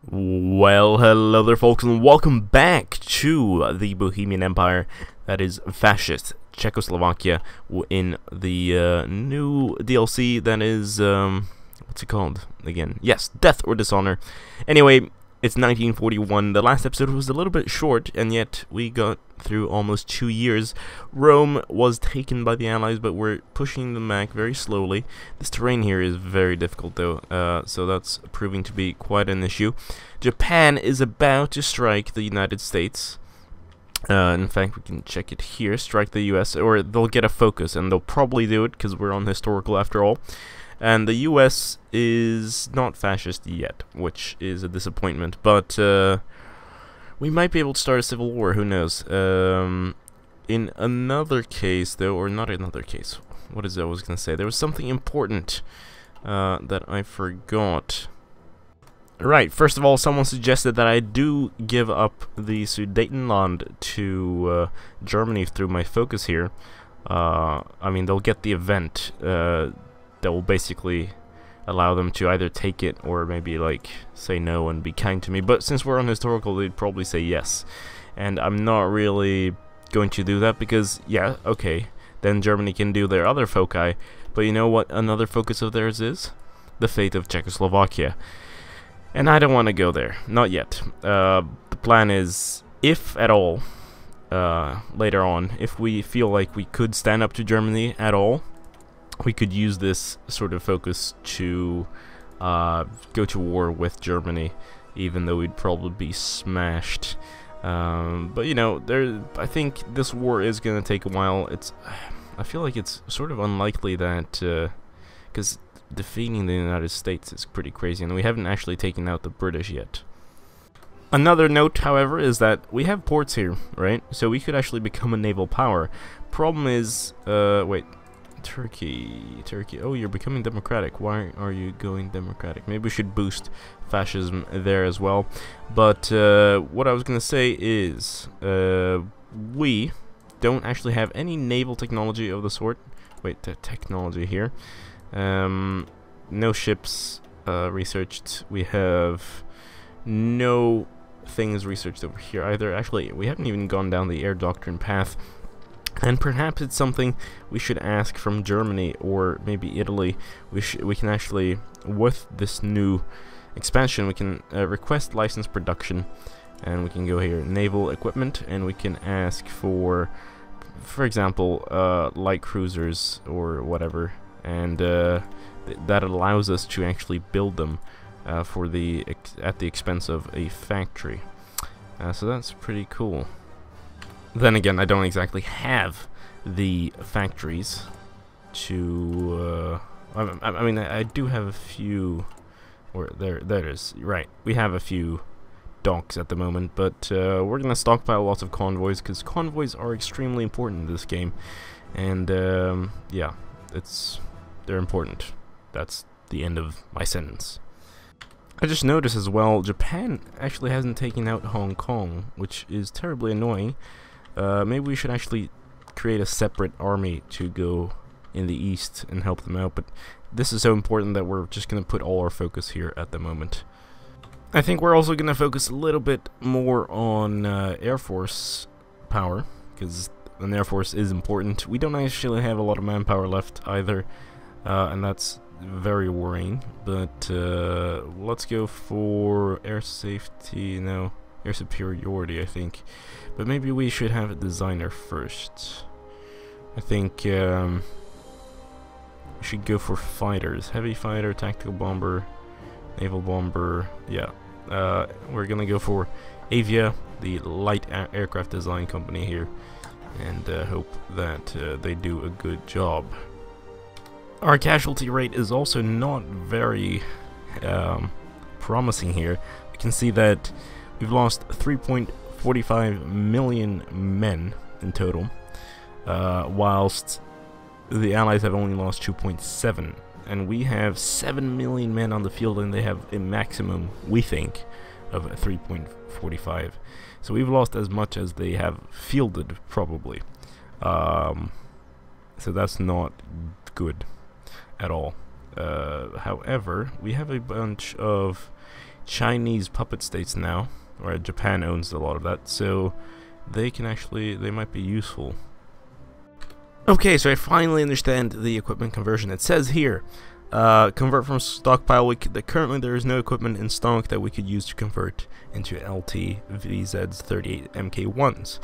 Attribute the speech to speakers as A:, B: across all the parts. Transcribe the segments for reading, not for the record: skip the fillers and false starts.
A: Well, hello there folks, and welcome back to the Bohemian Empire, that is Fascist Czechoslovakia, in the new DLC that is, what's it called again? Yes, Death or Dishonor. Anyway, it's 1941. The last episode was a little bit short, and yet we got through almost 2 years. Rome was taken by the Allies, but we're pushing them back very slowly. This terrain here is very difficult, though, so that's proving to be quite an issue. Japan is about to strike the United States. In fact, we can check it here. Strike the US, or they'll get a focus, and they'll probably do it, because we're on historical after all. And the US is not fascist yet, which is a disappointment, but we might be able to start a civil war, who knows. In another case, though, or not another case, what is it I was going to say? There was something important that I forgot. Right, first of all, someone suggested that I do give up the Sudetenland to Germany through my focus here. I mean, they'll get the event that will basically allow them to either take it or maybe, like, say no and be kind to me. But since we're on historical, they'd probably say yes. And I'm not really going to do that because, yeah, okay, then Germany can do their other foci. But you know what another focus of theirs is? The fate of Czechoslovakia. And I don't want to go there. Not yet. The plan is, if at all, later on, if we feel like we could stand up to Germany at all, we could use this sort of focus to go to war with Germany, even though we'd probably be smashed. But you know, I think this war is gonna take a while. I feel like it's sort of unlikely that, because defeating the United States is pretty crazy, and we haven't actually taken out the British yet. Another note, however, is that we have ports here, right? So we could actually become a naval power. Problem is, wait. Turkey, oh, you're becoming democratic. Why are you going democratic? Maybe we should boost fascism there as well. But what I was gonna say is we don't actually have any naval technology of the sort. Wait, the technology here. No ships researched. We have no things researched over here either. Actually, we haven't even gone down the air doctrine path. And perhaps it's something we should ask from Germany or maybe Italy. We can actually, with this new expansion, we can request license production, and we can go here, naval equipment, and we can ask for example, light cruisers or whatever, and that allows us to actually build them at the expense of a factory. So that's pretty cool. Then again, I don't exactly have the factories to, I mean, I do have a few, or there it is, right, we have a few docks at the moment, but we're gonna stockpile lots of convoys, because convoys are extremely important in this game, and yeah, they're important. That's the end of my sentence. I just noticed as well, Japan actually hasn't taken out Hong Kong, which is terribly annoying. Maybe we should actually create a separate army to go in the east and help them out, but this is so important that we're just going to put all our focus here at the moment. I think we're also going to focus a little bit more on Air Force power, because an Air Force is important. We don't actually have a lot of manpower left either, and that's very worrying, but let's go for air safety, no, air superiority, I think. But maybe we should have a designer first. I think we should go for fighters. Heavy fighter, tactical bomber, naval bomber. Yeah, we're gonna go for Avia, the light aircraft design company here, and hope that they do a good job. Our casualty rate is also not very promising here. You can see that we've lost 3.45 million men in total, whilst the Allies have only lost 2.7, and we have 7 million men on the field, and they have a maximum, we think, of 3.45. So we've lost as much as they have fielded, probably. So that's not good at all. However, we have a bunch of Chinese puppet states now, or Japan owns a lot of that, so they might be useful. Okay, so I finally understand the equipment conversion. It says here, convert from stockpile. Currently there is no equipment in stock that we could use to convert into LT VZs 38 MK1s.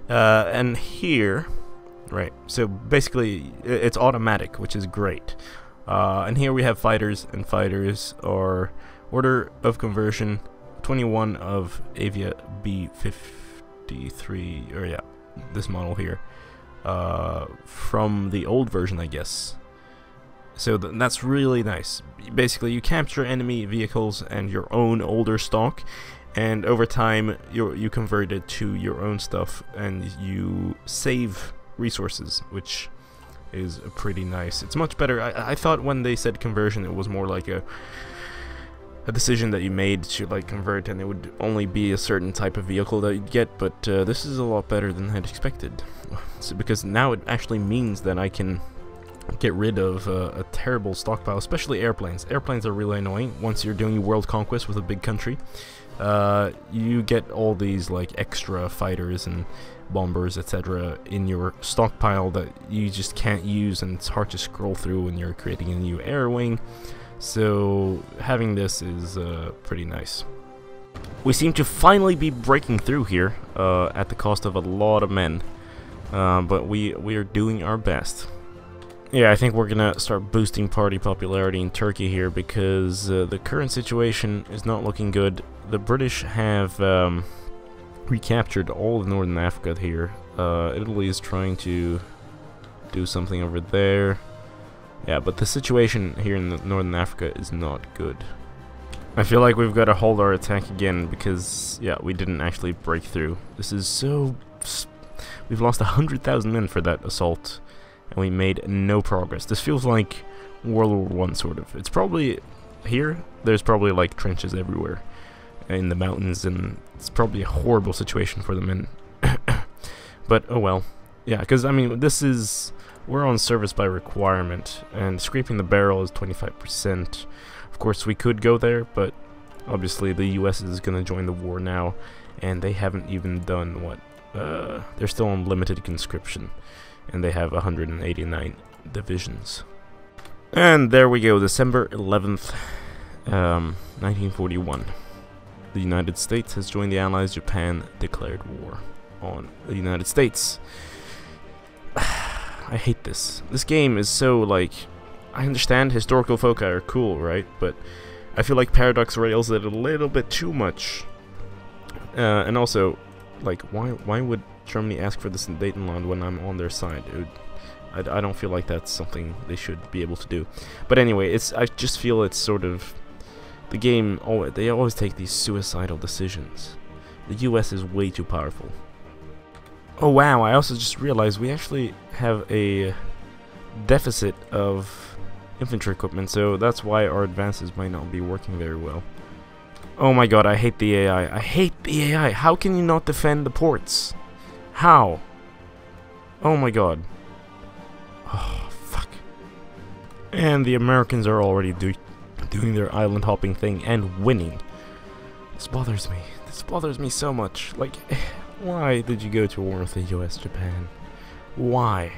A: And here, right, so basically it's automatic, which is great. And here we have fighters, and fighters are order of conversion 21 of Avia B53, or yeah, this model here, from the old version, I guess. So that's really nice. Basically, you capture enemy vehicles and your own older stock, and over time you convert it to your own stuff, and you save resources, which is pretty nice. It's much better. I thought when they said conversion, it was more like a decision that you made to like convert, and it would only be a certain type of vehicle that you'd get, but this is a lot better than I'd expected. So, because now it actually means that I can get rid of a terrible stockpile, especially airplanes. Airplanes are really annoying. Once you're doing world conquest with a big country, you get all these like extra fighters and bombers, etc. in your stockpile that you just can't use, and it's hard to scroll through when you're creating a new air wing. So having this is pretty nice. We seem to finally be breaking through here, at the cost of a lot of men, but we are doing our best. Yeah, I think we're gonna start boosting party popularity in Turkey here, because the current situation is not looking good. The British have recaptured all of northern Africa here. Italy is trying to do something over there. Yeah, but the situation here in northern Africa is not good. I feel like we've got to hold our attack again, because yeah, we didn't actually break through. This is so... We've lost 100,000 men for that assault, and we made no progress. This feels like World War I, sort of. It's probably... Here, there's probably like trenches everywhere in the mountains, and it's probably a horrible situation for the men. But oh well. Yeah, because I mean, this is... We're on service by requirement, and scraping the barrel is 25%. Of course, we could go there, but obviously the US is going to join the war now, and they haven't even done what? They're still on limited conscription, and they have 189 divisions. And there we go, December 11th, 1941. The United States has joined the Allies. Japan declared war on the United States. I hate this. This game is so, like... I understand historical foci are cool, right? But I feel like Paradox rails it a little bit too much. And also, like, why would Germany ask for this in Datenland when I'm on their side? I don't feel like that's something they should be able to do. But anyway, I just feel it's sort of... The game, they always take these suicidal decisions. The US is way too powerful. Oh wow, I also just realized we actually have a deficit of infantry equipment, so that's why our advances might not be working very well. Oh my god, I hate the AI. I hate the AI. How can you not defend the ports? How? Oh my god. Oh, fuck. And the Americans are already doing their island hopping thing and winning. This bothers me. This bothers me so much. Like... Why did you go to war with the US, Japan? Why?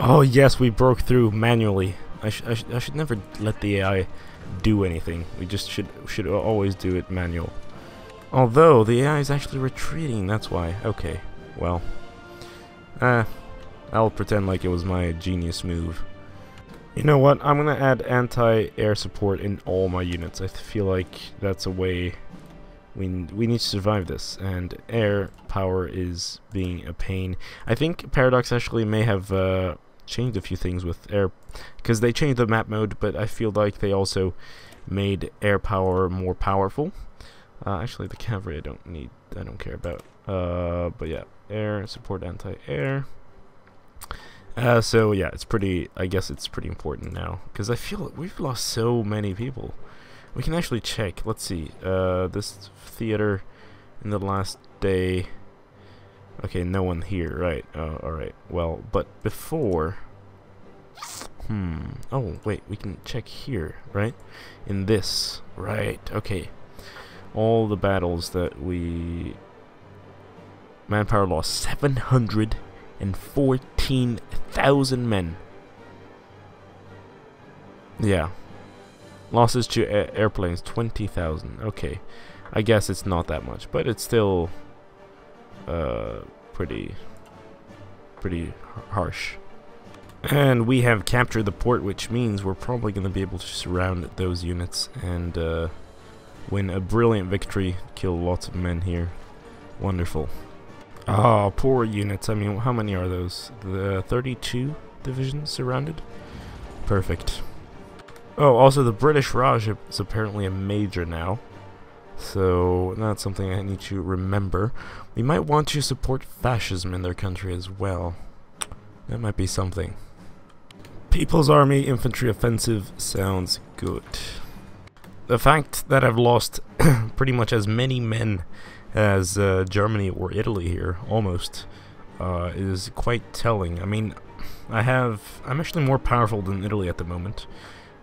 A: Oh yes, we broke through manually. I should never let the AI do anything. We just should always do it manual. Although the AI is actually retreating, that's why. Okay, well, I'll pretend like it was my genius move. You know what? I'm gonna add anti-air support in all my units. I feel like that's a way. We need to survive this, and air power is being a pain. I think Paradox actually may have changed a few things with air, because they changed the map mode, but I feel like they also made air power more powerful. Actually, the cavalry I don't care about. But yeah, air support anti-air. So yeah, it's pretty. I guess it's pretty important now, because I feel we've lost so many people. We can actually check. Let's see. This theater in the last day. Okay, no one here, right? Alright. Well, but before... Oh, wait. We can check here, right? In this. Right. Okay. all the battles that we... Manpower loss, 714,000 men. Yeah. Losses to airplanes, 20,000. Okay. I guess it's not that much, but it's still pretty harsh. And we have captured the port, which means we're probably going to be able to surround those units and win a brilliant victory, kill lots of men here. Wonderful. Ah, poor units. I mean, how many are those? The 32 divisions surrounded? Perfect. Oh, also the British Raj is apparently a major now. So that's something I need to remember. We might want to support fascism in their country as well. That might be something. People's Army Infantry Offensive sounds good. The fact that I've lost pretty much as many men as Germany or Italy here, almost, is quite telling. I mean, I'm actually more powerful than Italy at the moment,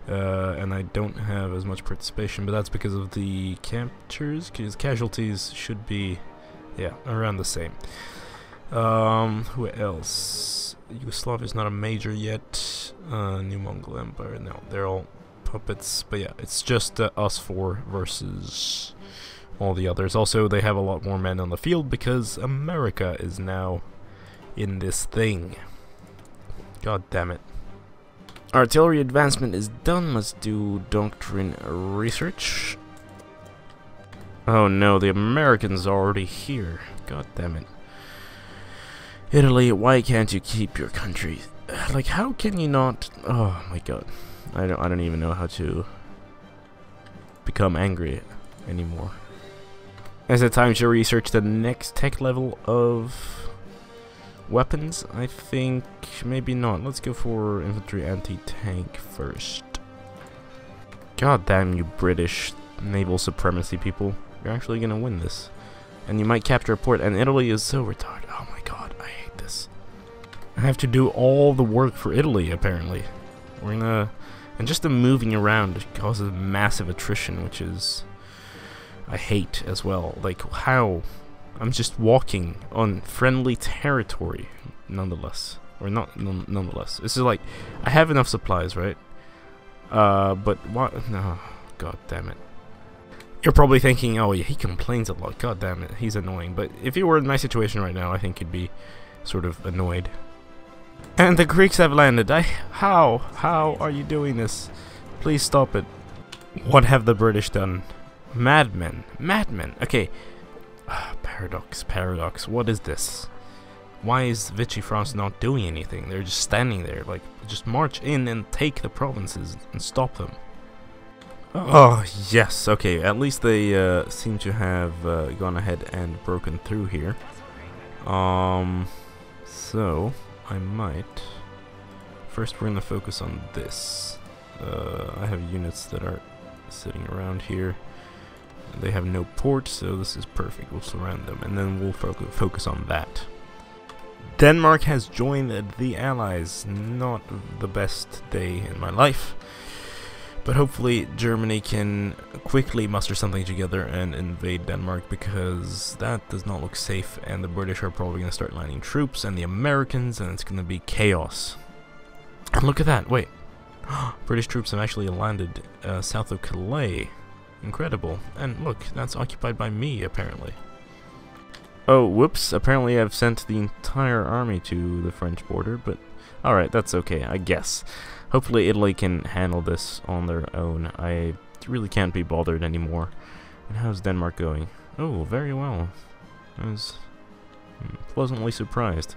A: and I don't have as much participation, but that's because of the captures, because casualties should be, yeah, around the same. Who else? Yugoslavia is not a major yet. New Mongol Empire, no, they're all puppets, but yeah, it's just us four versus all the others. Also, they have a lot more men on the field because America is now in this thing. God damn it. Artillery advancement is done. Let's do doctrine research. Oh no, the Americans are already here. God damn it. Italy, why can't you keep your country? Like, how can you not? Oh my god. I don't even know how to become angry anymore. Is it time to research the next tech level of weapons? I think maybe not. Let's go for infantry anti-tank first. God damn you British naval supremacy people. You're actually gonna win this. And you might capture a port, and Italy is so retarded. Oh my god, I hate this. I have to do all the work for Italy, apparently. We're gonna... And just the moving around causes massive attrition, which is... I hate as well. Like, how? I'm just walking on friendly territory, nonetheless. Or not nonetheless. This is like, I have enough supplies, right? But what? No, god damn it. You're probably thinking, oh yeah, he complains a lot. God damn it, he's annoying. But if he were in my situation right now, I think he'd be sort of annoyed. And the Greeks have landed. How are you doing this? Please stop it. What have the British done? Madmen. Okay. Paradox. What is this? Why is Vichy France not doing anything? They're just standing there. Like, just march in and take the provinces and stop them. Oh, yes. Okay, at least they seem to have gone ahead and broken through here. So I might... First we're going to focus on this. I have units that are sitting around here. They have no port, so this is perfect. We'll surround them, and then we'll focus on that. Denmark has joined the Allies. Not the best day in my life. But hopefully Germany can quickly muster something together and invade Denmark, because that does not look safe, and the British are probably going to start landing troops, and the Americans, and it's going to be chaos. And look at that, wait. British troops have actually landed south of Calais. Incredible. And look, that's occupied by me, apparently. Oh, whoops. Apparently I've sent the entire army to the French border, but alright, that's okay, I guess. Hopefully Italy can handle this on their own. I really can't be bothered anymore. And how's Denmark going? Oh, very well. I was pleasantly surprised.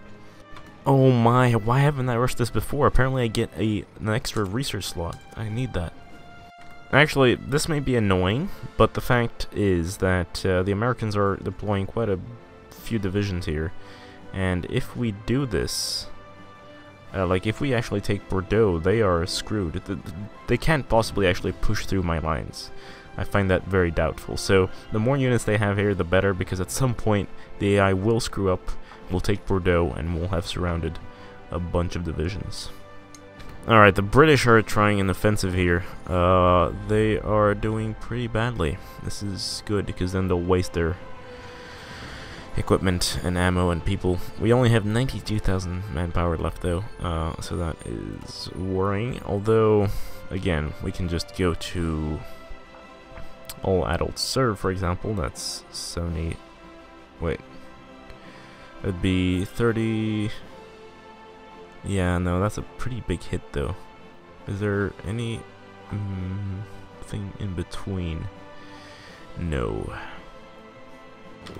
A: Oh my, why haven't I rushed this before? Apparently I get an extra research slot. I need that. Actually, this may be annoying, but the fact is that the Americans are deploying quite a few divisions here. And if we do this... like, if we actually take Bordeaux, they are screwed. They can't possibly actually push through my lines. I find that very doubtful. So, the more units they have here, the better, because at some point, the AI will screw up, we'll take Bordeaux, and we'll have surrounded a bunch of divisions. Alright, the British are trying an offensive here. They are doing pretty badly. This is good, because then they'll waste their equipment and ammo and people. We only have 92,000 manpower left, though, so that is worrying. Although, again, we can just go to all adults serve, for example. That's 70. Wait, it'd be 30. Yeah, no, that's a pretty big hit, though. Is there any thing in between? No.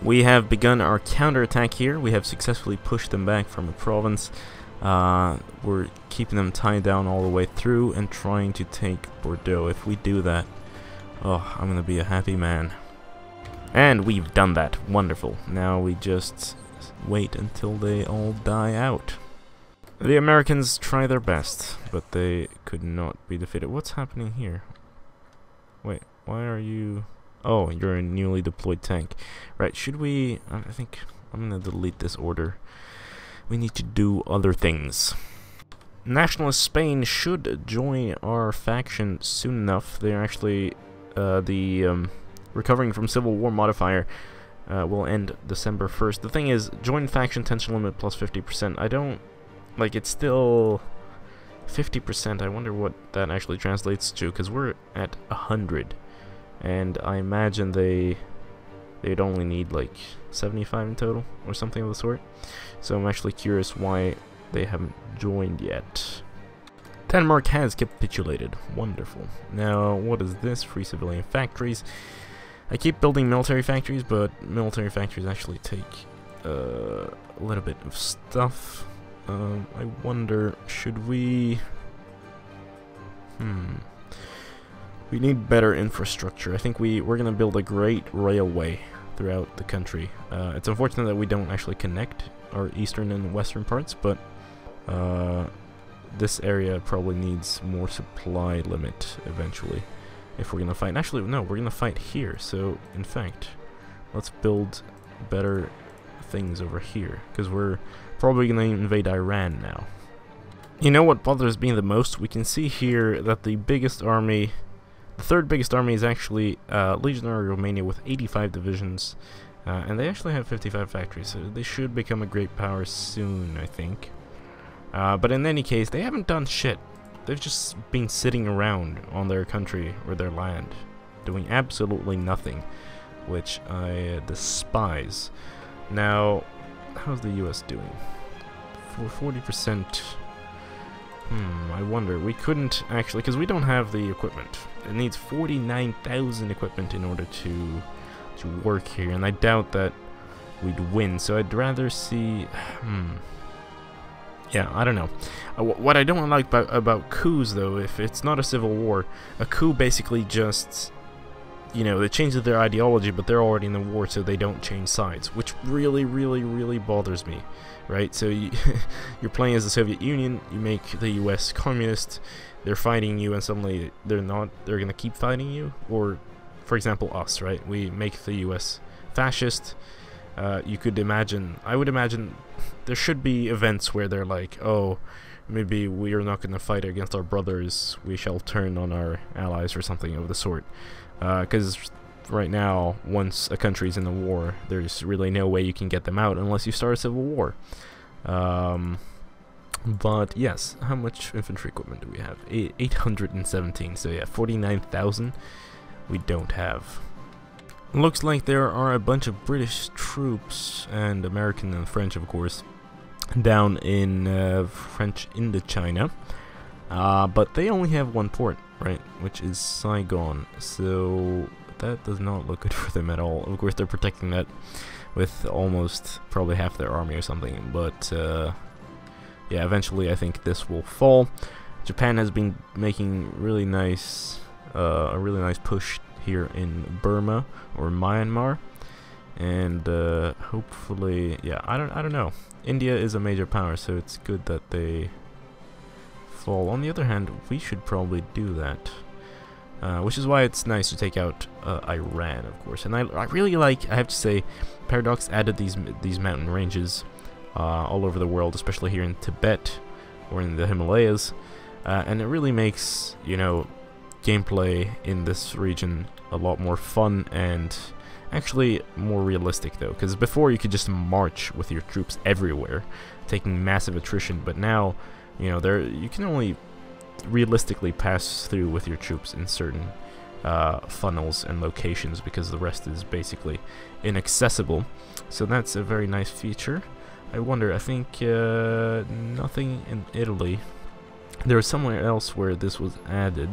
A: We have begun our counterattack here. We have successfully pushed them back from the province. We're keeping them tied down all the way through and trying to take Bordeaux. If we do that, oh, I'm gonna be a happy man. And we've done that. Wonderful. Now we just wait until they all die out. The Americans try their best, but they could not be defeated. What's happening here? Wait, why are you... Oh, you're a newly deployed tank. Right, should we... I think I'm gonna delete this order. We need to do other things. Nationalist Spain should join our faction soon enough. They're actually... recovering from Civil War modifier will end December 1st. The thing is, join faction tension limit plus 50%. I don't... Like, it's still 50%. I wonder what that actually translates to, because we're at 100. And I imagine they'd only need like 75 in total or something of the sort. So I'm actually curious why they haven't joined yet. Denmark has capitulated. Wonderful. Now, what is this? Free civilian factories. I keep building military factories, but military factories actually take a little bit of stuff. I wonder, should we... We need better infrastructure. I think we're going to build a great railway throughout the country. It's unfortunate that we don't actually connect our eastern and western parts, but this area probably needs more supply limit eventually if we're going to fight. Actually, no, we're going to fight here. So, in fact, let's build better things over here, because we're probably going to invade Iran now. You know what bothers me the most? We can see here that the biggest army... The third biggest army is actually Legionary Romania with 85 divisions, and they actually have 55 factories, so they should become a great power soon, I think. But in any case, they haven't done shit. They've just been sitting around on their country or their land, doing absolutely nothing, which I despise. Now, how's the US doing? For 40%... I wonder, we couldn't actually, because we don't have the equipment. It needs 49,000 equipment in order to work here, and I doubt that we'd win, so I'd rather see... Yeah, I don't know. What I don't like about coups, though, if it's not a civil war, a coup basically just... You know, they change their ideology, but they're already in the war, so they don't change sides, which really, really, really bothers me, right? So you're playing as the Soviet Union, you make the US communist, they're fighting you, and suddenly they're not, they're gonna keep fighting you, or, for example, us, right? We make the US fascist. You could imagine, I would imagine, there should be events where they're like, oh, maybe we are not gonna fight against our brothers, we shall turn on our allies, or something of the sort. Because right now, once a country's in the war, there's really no way you can get them out unless you start a civil war. But yes, how much infantry equipment do we have? 817, so yeah, 49,000 we don't have. Looks like there are a bunch of British troops, and American and French, of course, down in French Indochina. But they only have one port, right, which is Saigon, so that does not look good for them at all. Of course, they're protecting that with almost probably half their army or something, but yeah, eventually I think this will fall. Japan has been making really nice, a really nice push here in Burma or Myanmar, and hopefully, yeah, I don't know. India is a major power, so it's good that they fall. On the other hand, we should probably do that, which is why it's nice to take out Iran, of course. And I really like, I have to say, Paradox added these mountain ranges all over the world, especially here in Tibet or in the Himalayas. and it really makes, you know, gameplay in this region a lot more fun and actually more realistic, though, because before you could just march with your troops everywhere, taking massive attrition, but now, you know, you can only realistically pass through with your troops in certain funnels and locations, because the rest is basically inaccessible. So that's a very nice feature. I wonder, I think nothing in Italy. There was somewhere else where this was added.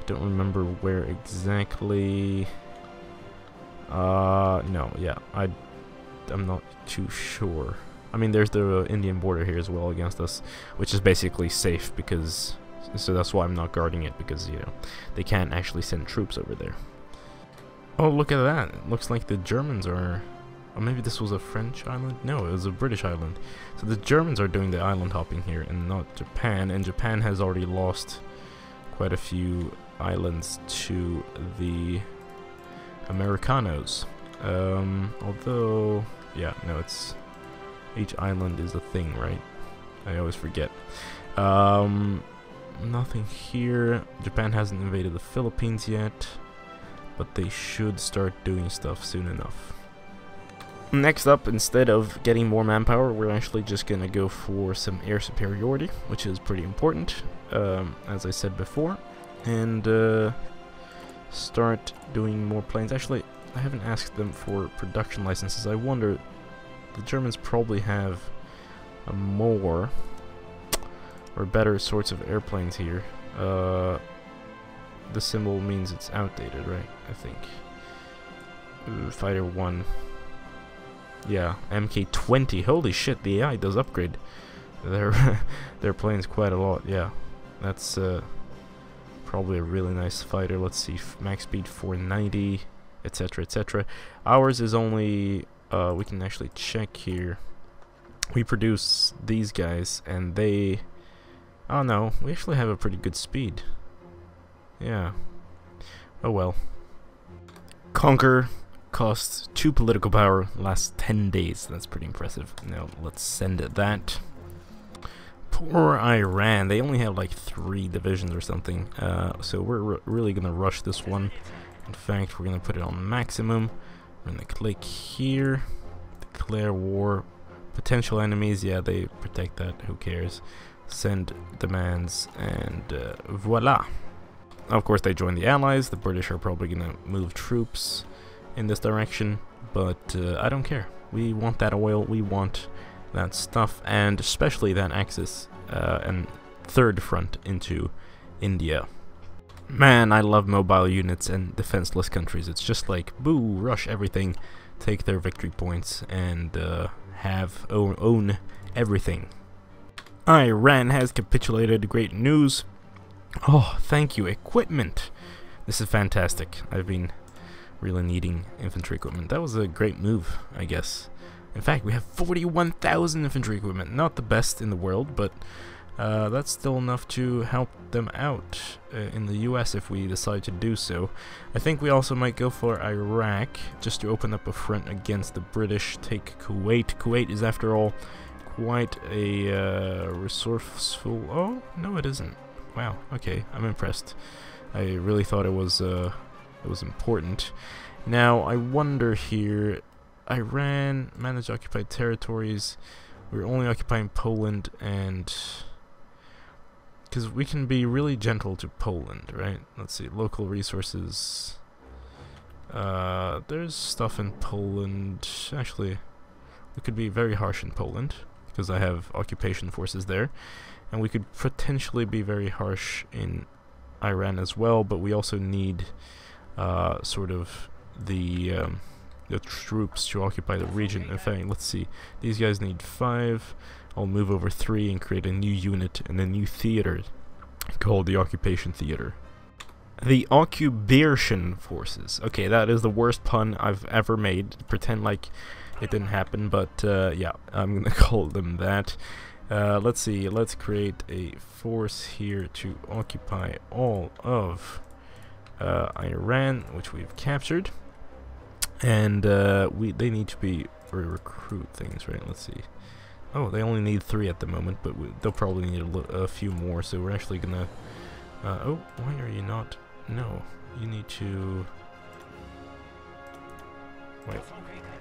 A: Don't remember where exactly. No, yeah, I'm not too sure. I mean, there's the Indian border here as well against us, which is basically safe, because so that's why I'm not guarding it, because, you know, they can't actually send troops over there. Oh, look at that! It looks like the Germans are. Or maybe this was a French island? No, it was a British island. So the Germans are doing the island hopping here, and not Japan. And Japan has already lost quite a few islands to the Americanos. Although, yeah, no, it's each island is a thing, right? I always forget. Nothing here. Japan hasn't invaded the Philippines yet, but they should start doing stuff soon enough. Next up, instead of getting more manpower, we're actually just gonna go for some air superiority, which is pretty important, as I said before, and start doing more planes. Actually, I haven't asked them for production licenses. I wonder, the Germans probably have more or better sorts of airplanes here. The symbol means it's outdated, right? I think. Fighter 1. Yeah, MK20. Holy shit, the AI does upgrade their planes quite a lot. Yeah, that's probably a really nice fighter. Let's see, max speed 490, etc., etc. Ours is only, we can actually check here. We produce these guys, and they, oh no, we actually have a pretty good speed. Yeah. Oh well. Conquer costs 2 political power, lasts 10 days. That's pretty impressive. Now let's send it that. Poor Iran. They only have like 3 divisions or something. So we're really gonna rush this one. In fact, we're gonna put it on maximum. We're gonna click here. Declare war. Potential enemies. Yeah, they protect that. Who cares? Send demands, and voila. Of course, they join the Allies. The British are probably gonna move troops in this direction, but I don't care. We want that oil, we want that stuff, and especially that axis and third front into India. Man, I love mobile units and defenseless countries. It's just like, boo, rush everything, take their victory points, and own everything. Iran has capitulated. Great news. Oh, thank you. Equipment. This is fantastic. I've been really needing infantry equipment. That was a great move, I guess. In fact, we have 41,000 infantry equipment. Not the best in the world, but that's still enough to help them out in the US if we decide to do so. I think we also might go for Iraq, just to open up a front against the British. Take Kuwait. Kuwait is, after all, quite a resourceful... Oh, no it isn't. Wow, okay, I'm impressed. I really thought it was important. Now, I wonder here, Iran managed occupied territories. We're only occupying Poland, and because we can be really gentle to Poland, right? Let's see, local resources. There's stuff in Poland. Actually, we could be very harsh in Poland, because I have occupation forces there. And we could potentially be very harsh in Iran as well, but we also need sort of the troops to occupy the region. In fact, let's see, these guys need 5. I'll move over 3 and create a new unit and a new theater called the Occupation Theater. The Occupation Forces. Okay, that is the worst pun I've ever made. Pretend like it didn't happen, but yeah, I'm gonna call them that. Let's see, let's create a force here to occupy all of Iran, which we've captured, and they need to be recruit things, right? Let's see, Oh, they only need 3 at the moment, but they'll probably need a few more, so we're actually gonna... oh, why are you not... No, you need to...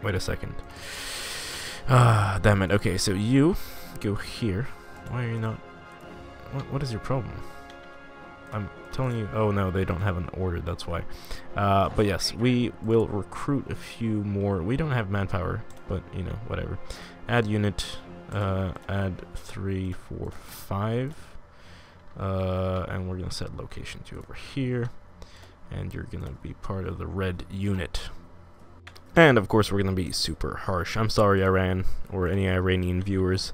A: Wait a second. Ah, damn it. Okay, so you go here. Why are you not... What is your problem? I'm telling you... Oh, no, they don't have an order, that's why. But yes, we will recruit a few more. We don't have manpower, but, you know, whatever. Add unit... add 3, 4, 5, and we're gonna set location to over here, and you're gonna be part of the red unit. And of course we're gonna be super harsh. I'm sorry, Iran, or any Iranian viewers.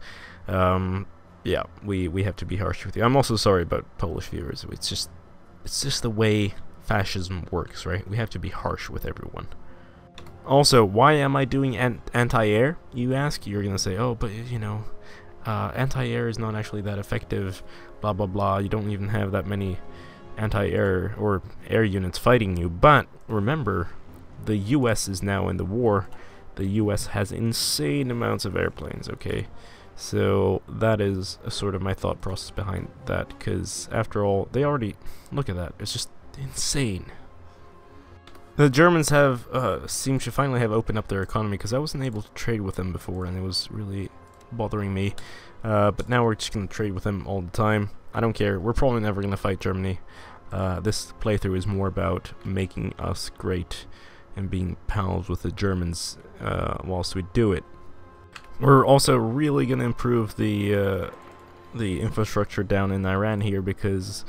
A: Yeah, we have to be harsh with you. I'm also sorry about Polish viewers. It's just the way fascism works, right? We have to be harsh with everyone. Also, why am I doing anti-air, you ask? You're gonna say, oh, but, you know, anti-air is not actually that effective, blah blah blah, you don't even have that many anti-air or air units fighting you. But remember, the US is now in the war. The US has insane amounts of airplanes, okay? So that is sort of my thought process behind that, because after all, they already, look at that, it's just insane. The Germans have seem to finally have opened up their economy, because I wasn't able to trade with them before, and it was really bothering me. But now we're just going to trade with them all the time. I don't care. We're probably never going to fight Germany. This playthrough is more about making us great and being pals with the Germans whilst we do it. We're also really going to improve the infrastructure down in Iran here, because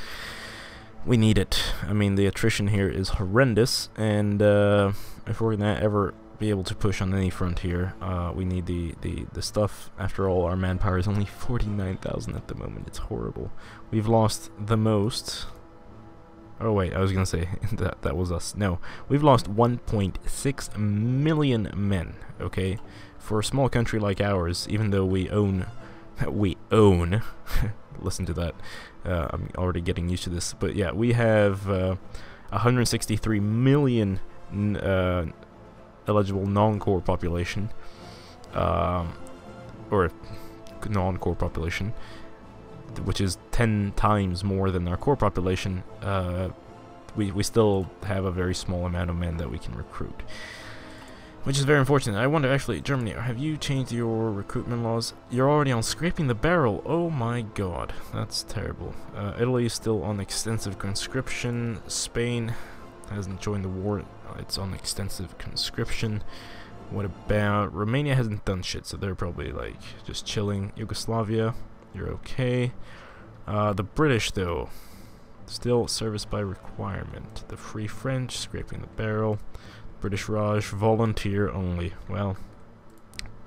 A: we need it. I mean, the attrition here is horrendous, and if we're gonna ever be able to push on any front here, we need the stuff. After all, our manpower is only 49,000 at the moment. It's horrible. We've lost the most. Oh wait, I was gonna say that was us. No, we've lost 1.6 million men. Okay, for a small country like ours, even though we own. Listen to that. I'm already getting used to this, but yeah, we have 163 million eligible non-core population, or non-core population, which is 10 times more than our core population. We still have a very small amount of men that we can recruit, which is very unfortunate. I wonder, actually, Germany, have you changed your recruitment laws? You're already on scraping the barrel. Oh my god, that's terrible. Italy is still on extensive conscription. Spain hasn't joined the war. It's on extensive conscription. What about Romania? Hasn't done shit, so they're probably like just chilling. Yugoslavia, you're okay. The British, though, still service by requirement. The Free French, scraping the barrel. British Raj, volunteer only. Well,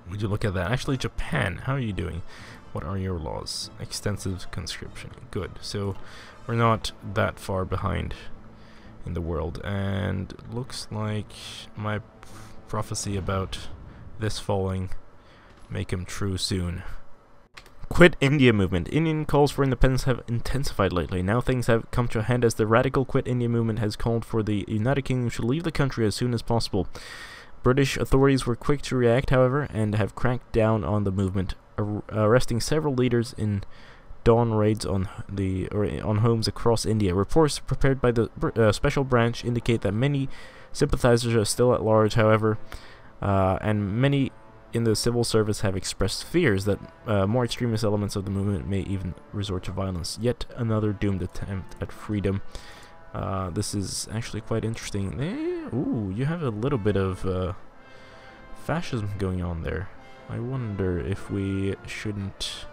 A: would you look at that? Actually, Japan, how are you doing? What are your laws? Extensive conscription. Good. So we're not that far behind in the world, and looks like my prophecy about this falling may come true soon. Quit India movement. Indian calls for independence have intensified lately. Now things have come to a head as the radical Quit India movement has called for the United Kingdom to leave the country as soon as possible. British authorities were quick to react, however, and have cracked down on the movement, arresting several leaders in dawn raids on homes across India. Reports prepared by the special branch indicate that many sympathizers are still at large, however, and many in the civil service have expressed fears that more extremist elements of the movement may even resort to violence. Yet another doomed attempt at freedom. This is actually quite interesting. Ooh, you have a little bit of fascism going on there. I wonder if we shouldn't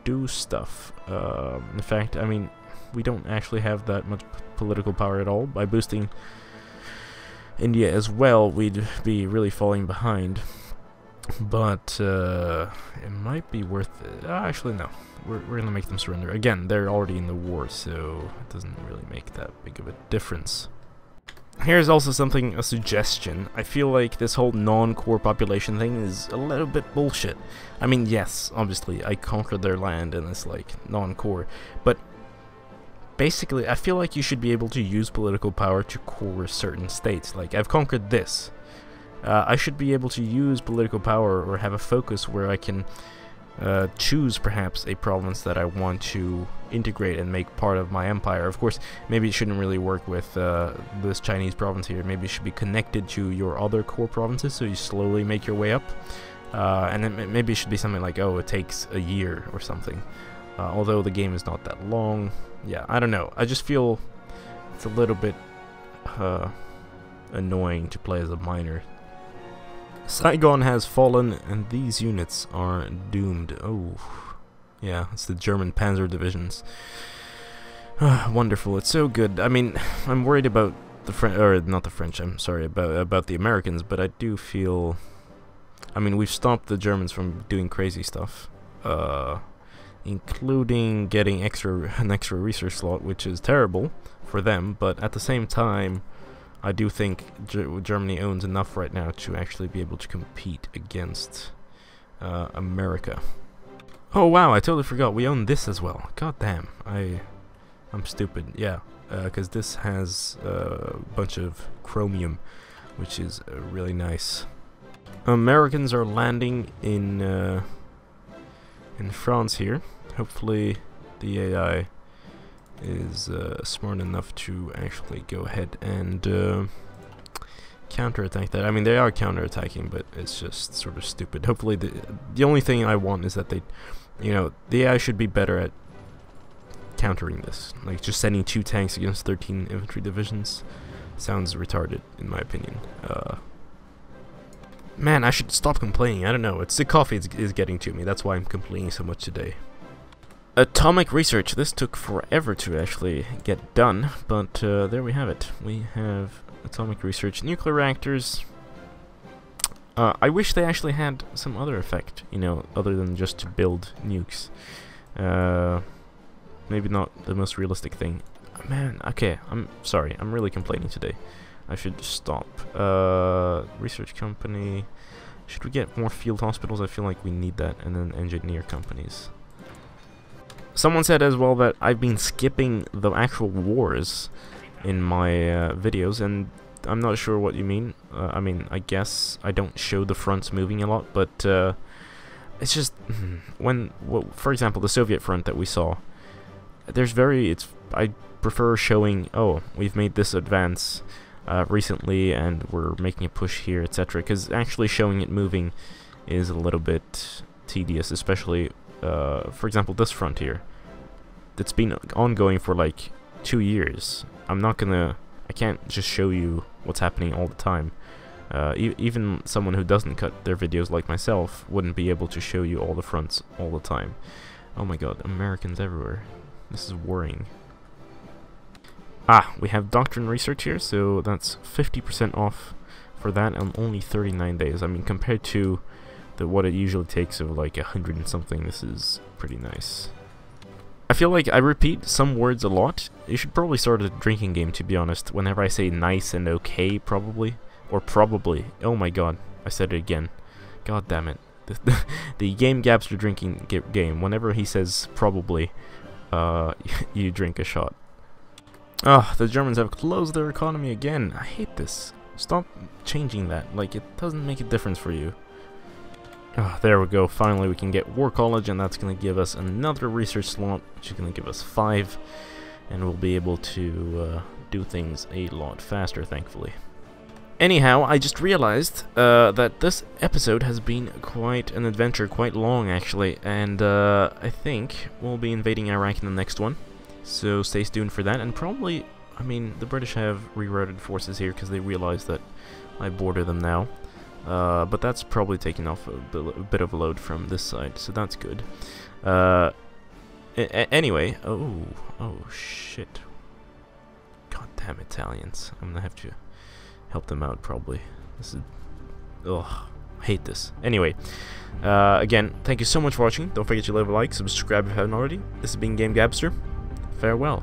A: do stuff. In fact, I mean, we don't actually have that much political power at all. By boosting India as well, we'd be really falling behind. But it might be worth it. Actually, no. We're gonna make them surrender. Again, they're already in the war, so it doesn't really make that big of a difference. Here's also a suggestion. I feel like this whole non-core population thing is a little bit bullshit. I mean, yes, obviously, I conquered their land and it's like non-core, but basically, I feel like you should be able to use political power to core certain states. Like, I've conquered this. I should be able to use political power or have a focus where I can choose perhaps a province that I want to integrate and make part of my empire. Of course, maybe it shouldn't really work with this Chinese province here. Maybe it should be connected to your other core provinces, so you slowly make your way up. And then maybe it should be something like, oh, it takes a year or something. Although the game is not that long. Yeah, I don't know. I just feel it's a little bit annoying to play as a miner. Saigon has fallen, and these units are doomed. Oh, yeah, it's the German panzer divisions. Wonderful, it's so good. I mean, I'm worried about the French, or not the French, I'm sorry, about the Americans, but I do feel... I mean, we've stopped the Germans from doing crazy stuff, including getting an extra research slot, which is terrible for them, but at the same time, I do think Germany owns enough right now to actually be able to compete against America. Oh wow, I totally forgot, we own this as well. God damn, I'm stupid, yeah, because this has a bunch of chromium, which is really nice. Americans are landing in France here. Hopefully the AI is smart enough to actually go ahead and counterattack that. I mean, they are counterattacking, but it's just sort of stupid. Hopefully the only thing I want is that they, you know, the AI should be better at countering this. Like, just sending 2 tanks against 13 infantry divisions sounds retarded, in my opinion. Man, I should stop complaining. I don't know. It's the coffee is getting to me. That's why I'm complaining so much today. Atomic research. This took forever to actually get done, but there we have it. We have atomic research. Nuclear reactors. I wish they actually had some other effect, you know, other than just to build nukes. Maybe not the most realistic thing. Man, okay, I'm sorry. I'm really complaining today. I should stop. Research company. Should we get more field hospitals? I feel like we need that. And then engineer companies. Someone said as well that I've been skipping the actual wars in my videos, and I'm not sure what you mean. I mean, I guess I don't show the fronts moving a lot, but it's just when, well, for example, the Soviet front that we saw. I prefer showing, oh, we've made this advance recently, and we're making a push here, etc. Because actually showing it moving is a little bit tedious, especially, for example, this front here. That's been ongoing for like 2 years. I can't just show you what's happening all the time. Even someone who doesn't cut their videos like myself wouldn't be able to show you all the fronts all the time. Oh my god, Americans everywhere. This is worrying. Ah, we have doctrine research here, so that's 50% off for that, and only 39 days. I mean, compared to what it usually takes of like 100 and something, this is pretty nice. I feel like I repeat some words a lot. You should probably start a drinking game, to be honest. Whenever I say nice and okay, probably. Or probably. Oh my god, I said it again. God damn it. The Game Gabster drinking game, whenever he says probably, you drink a shot. Ah, the Germans have closed their economy again. I hate this. Stop changing that. Like, it doesn't make a difference for you. Ah, there we go. Finally, we can get War College, and that's going to give us another research slot, which is going to give us 5, and we'll be able to do things a lot faster, thankfully. Anyhow, I just realized that this episode has been quite an adventure, quite long, actually, and I think we'll be invading Iraq in the next one. So stay tuned for that, and probably, I mean, the British have rerouted forces here because they realize that I border them now. But that's probably taking off a bit of a load from this side, so that's good. Anyway, oh shit. God damn Italians. I'm gonna have to help them out, probably. This is... ugh, I hate this. Anyway, again, thank you so much for watching. Don't forget to leave a like, subscribe if you haven't already. This has been Game Gabster. Farewell.